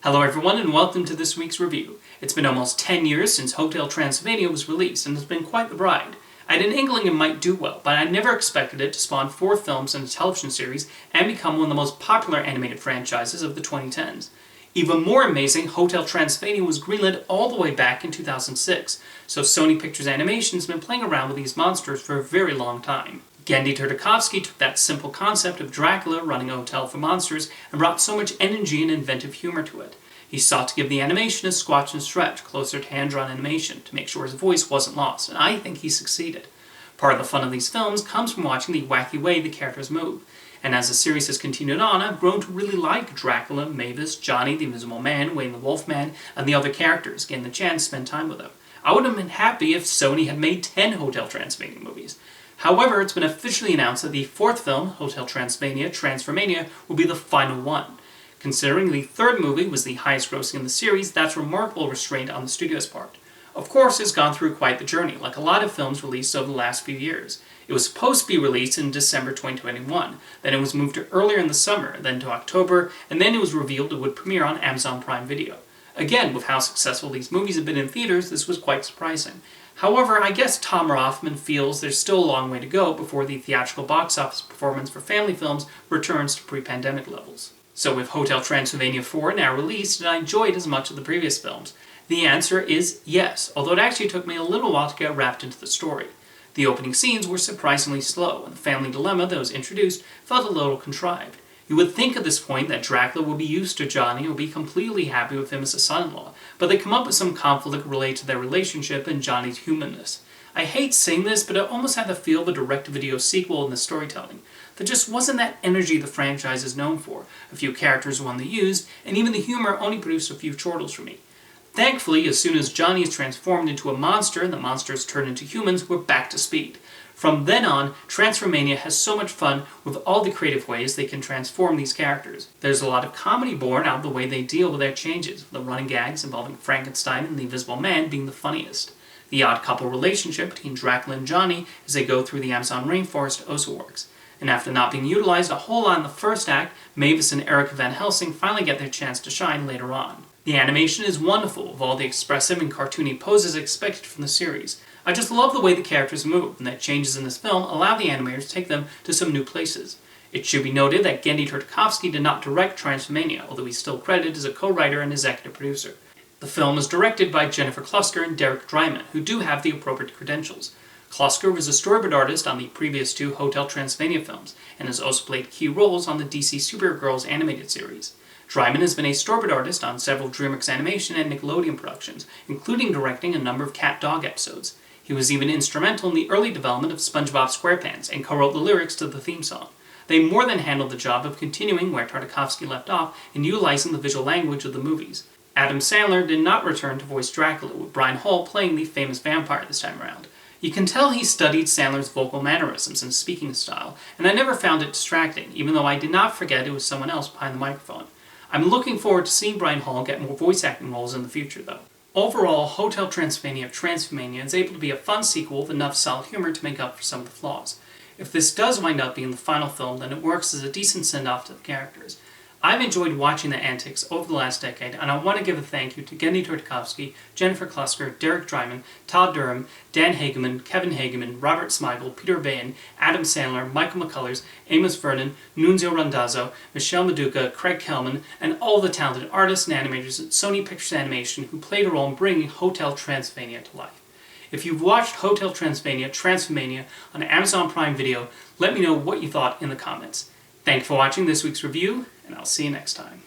Hello everyone and welcome to this week's review. It's been almost 10 years since Hotel Transylvania was released and it's been quite the ride. I had an inkling it might do well, but I never expected it to spawn 4 films and a television series and become one of the most popular animated franchises of the 2010s. Even more amazing, Hotel Transylvania was greenlit all the way back in 2006, so Sony Pictures Animation has been playing around with these monsters for a very long time. Genndy Tartakovsky took that simple concept of Dracula running a hotel for monsters and brought so much energy and inventive humor to it. He sought to give the animation a squatch and stretch, closer to hand-drawn animation, to make sure his voice wasn't lost, and I think he succeeded. Part of the fun of these films comes from watching the wacky way the characters move, and as the series has continued on, I've grown to really like Dracula, Mavis, Johnny, the Invisible Man, Wayne the Wolfman, and the other characters, getting the chance to spend time with them. I would have been happy if Sony had made 10 Hotel Transylvania movies. However, it's been officially announced that the 4th film, Hotel Transylvania, Transformania, will be the final one. Considering the 3rd movie was the highest grossing in the series, that's remarkable restraint on the studio's part. Of course, it's gone through quite the journey, like a lot of films released over the last few years. It was supposed to be released in December 2021, then it was moved to earlier in the summer, then to October, and then it was revealed it would premiere on Amazon Prime Video. Again, with how successful these movies have been in theaters, this was quite surprising. However, I guess Tom Rothman feels there's still a long way to go before the theatrical box office performance for family films returns to pre-pandemic levels. So with Hotel Transylvania 4 now released, did I enjoy it as much as the previous films? The answer is yes, although it actually took me a little while to get wrapped into the story. The opening scenes were surprisingly slow, and the family dilemma that was introduced felt a little contrived. You would think at this point that Dracula would be used to Johnny and would be completely happy with him as a son-in-law, but they come up with some conflict related to their relationship and Johnny's humanness. I hate saying this, but it almost had the feel of a direct-to-video sequel in the storytelling. There just wasn't that energy the franchise is known for. A few characters were used, and even the humor only produced a few chortles for me. Thankfully, as soon as Johnny is transformed into a monster and the monsters turn into humans, we're back to speed. From then on, Transformania has so much fun with all the creative ways they can transform these characters. There's a lot of comedy born out of the way they deal with their changes, the running gags involving Frankenstein and the Invisible Man being the funniest. The odd couple relationship between Dracula and Johnny as they go through the Amazon rainforest also works. And after not being utilized a whole lot in the first act, Mavis and Erica Van Helsing finally get their chance to shine later on. The animation is wonderful, with all the expressive and cartoony poses expected from the series. I just love the way the characters move, and that changes in this film allow the animators to take them to some new places. It should be noted that Genndy Tartakovsky did not direct Transformania, although he's still credited as a co-writer and executive producer. The film is directed by Jennifer Klusker and Derek Dreiman, who do have the appropriate credentials. Klusker was a storyboard artist on the previous 2 Hotel Transylvania films, and has also played key roles on the DC Supergirls animated series. Dreiman has been a storyboard artist on several DreamWorks Animation and Nickelodeon productions, including directing a number of cat-dog episodes. He was even instrumental in the early development of SpongeBob SquarePants and co-wrote the lyrics to the theme song. They more than handled the job of continuing where Tartakovsky left off and utilizing the visual language of the movies. Adam Sandler did not return to voice Dracula, with Brian Hall playing the famous vampire this time around. You can tell he studied Sandler's vocal mannerisms and speaking style, and I never found it distracting, even though I did not forget it was someone else behind the microphone. I'm looking forward to seeing Brian Hall get more voice acting roles in the future, though. Overall, Hotel Transylvania is able to be a fun sequel with enough solid humor to make up for some of the flaws. If this does wind up being the final film, then it works as a decent send-off to the characters. I've enjoyed watching the antics over the last decade, and I want to give a thank you to Genndy Tartakovsky, Jennifer Klusker, Derek Dreiman, Todd Durham, Dan Hageman, Kevin Hageman, Robert Smigel, Peter Bain, Adam Sandler, Michael McCullers, Amos Vernon, Nunzio Randazzo, Michelle Maduka, Craig Kelman, and all the talented artists and animators at Sony Pictures Animation who played a role in bringing Hotel Transylvania to life. If you've watched Hotel Transformania on Amazon Prime Video, let me know what you thought in the comments. Thank you for watching this week's review, and I'll see you next time.